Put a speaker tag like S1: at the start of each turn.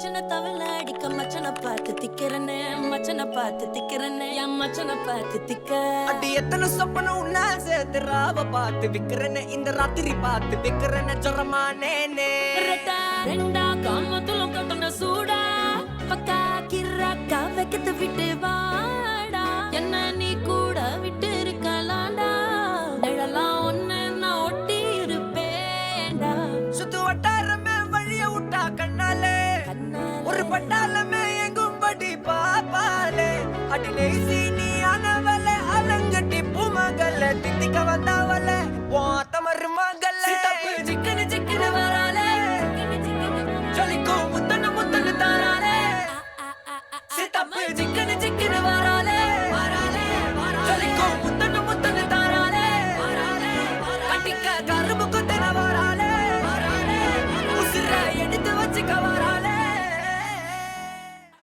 S1: மச்சன தவள அடிக்க மச்சன பார்த்து திக்கிறனே மச்சன பார்த்து திக்கிறனே என் மச்சன பார்த்து திக்க
S2: அடி எத்தனை சொப்பனம் உன்னா சேர்த்து ராவ பார்த்து விக்கிறனே இந்த ராத்திரி பார்த்து விக்கிறனே ஜொரமானேனே
S1: ரெண்டா காம